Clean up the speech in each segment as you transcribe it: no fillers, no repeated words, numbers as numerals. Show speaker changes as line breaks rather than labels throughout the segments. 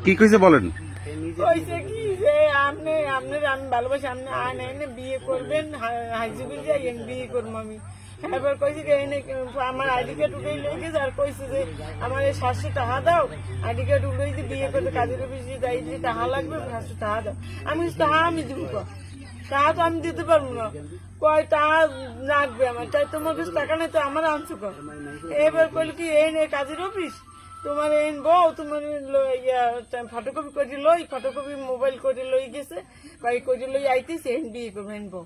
কি কইছে বলেন?
কইছে কি যে আপনি আমি ভালোবাসি, আপনি আইন এনে বিয়ে করবেন, হাই স্কুল যাই বিয়ে করবো আমি। এবার কইছে যে এনে আমার আইডি কার্ড উঠেই লই গেছে, আর কইছে যে আমার এই 700 টাকা দাও, আইডি কার্ড উঠেই যে বিয়ে করতে কাজের অফিসে যাই যে টাকা লাগবে 700 টাকা দাও। আমি টাকা আমি দিব, টাকা তো আমি দিতে পারবো না। কয় টাকা লাগবে আমার, তাই তোমার কাছে টাকা নেই তো আমার আনছো কর। এবার কইল কি এই নে কাজের অফিস, তোমার এন বউ তোমার ফটোকপি করে লই, ফটোকপি মোবাইল করে লই গেছে, কই করে লই আইতেছে এন বিয়ে করবো এন বউ।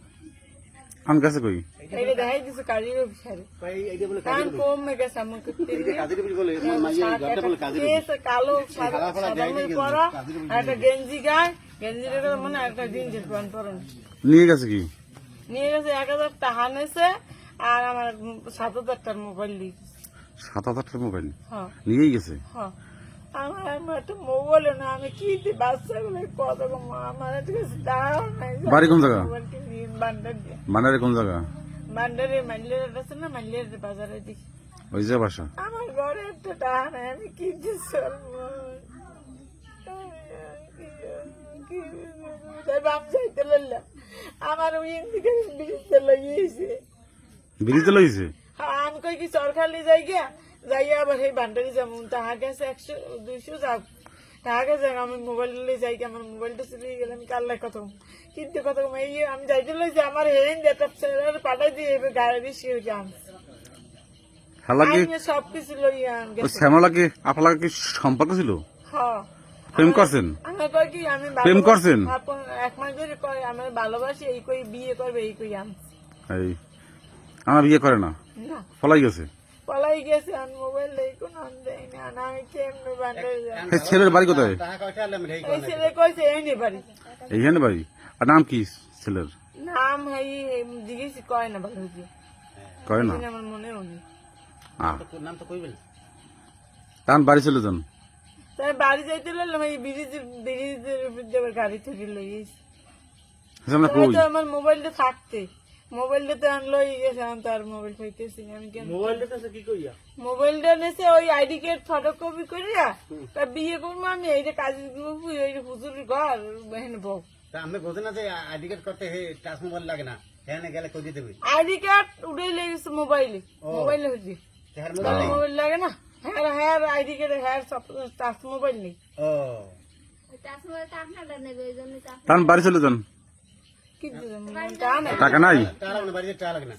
আমার কাছে কই
এটা দেখাই দিছে কাজের অফিসারে, কান কমে গেছে আমাকে কালো সাদা পরা, একটা গেঞ্জি গায়ে, গেঞ্জির মানে একটা জিন্সের প্যান্ট পরন
নিয়ে গেছে। কি
নিয়ে গেছে? 1000 টাকা নেছে, আর আমার 7000 টাকার মোবাইল দিয়ে
7000 টাকার মোবাইল
হ্যাঁ
নিয়েই গেছে।
হ্যাঁ আমার একটা মোবাইল না, আমি কি বাচ্চাগুলো কত আমার কাছে দাঁড়াও নাই।
বাড়ি কোন জায়গা?
বান্ডার দিয়ে,
বানারে কোন জায়গা?
বান্ডারে মাইলের আছে না, মাইলের বাজারে দিকে
ওই যে বাসা।
আমার ঘরে একটা টাকা নাই, আমি কি যে চলবো? বাম চাইতে লইলাম, আমার ওই দিকে ব্রিজতে লাগিয়েছে।
ব্রিজে লইছে?
আমি কই কি সরকারি যাই গিয়া যাইয়া আবার সেই বান্ডারি যাবো, তাহা গেছে 100-200 যাও, তাহা গেছে আমি মোবাইল যাই গিয়ে আমার মোবাইলটা চলে গেলে আমি কাল্লাই কত কিন্তু কত এই আমি যাইতে লইছি আমার হেন যেটা পাঠাই দিয়ে এবার গাড়ি রিক্সা গান সবকিছু লইয়া
শ্যামলা কি আপনার কি সম্পর্ক ছিল? প্রেম করছেন?
আমার কয় কি আমি
প্রেম করছেন?
1 মাস ধরে কয় আমি ভালোবাসি, এই কই বিয়ে করবে, এই কই আনছি।
এই আমার বিয়ে করে না, পলাই গেছে।
পলাই গেছে, আমি মোবাইল দেই কোন দেই না, না আমি কেমনে বান্ডারি যাই।
ছেলের বাড়ি কোথায়?
এই ছেলে কইছে এই বাড়ি,
এইখানে বাড়ি। আর নাম কি ছেলের?
নাম এই জিজ্ঞেস কয় না, ভালো হয়েছে
কয় না,
আমার মনেও নেই।
নাম তো কইবেন। তার বাড়ি চলে যান।
তাই বাড়ি যাইতে লাগলাম, এই ব্রিজের গাড়ি থেকে লইয়েছি। আমার মোবাইলটা থাকতে, মোবাইলটাতে আনলো গেছে, আমি তার মোবাইল পাইতেছি আমি কেন। মোবাইলটা নেছে ওই আইডি কার্ড ফটোকপি করিয়া তা বিয়ে করবো আমি, এই যে কাজী ওই হুজুরের ঘর হেন বউ।
আমি বোঝে না যে আইডি কার্ড করতে টাচ মোবাইল লাগে না, এখানে গেলে কই দিতে হবে।
আইডি কার্ড উঠে লেগেছে মোবাইলে, মোবাইলে হচ্ছে মোবাইল লাগে না। হ্যাঁ হ্যাঁ আইডি কার্ড হ্যাঁ সব টাচ মোবাইল নেই।
তার বাড়ি চলে যান।
কিন্তু
টাকা নাই?
টাকা লাগে না, বাড়িতে টাকা লাগে না।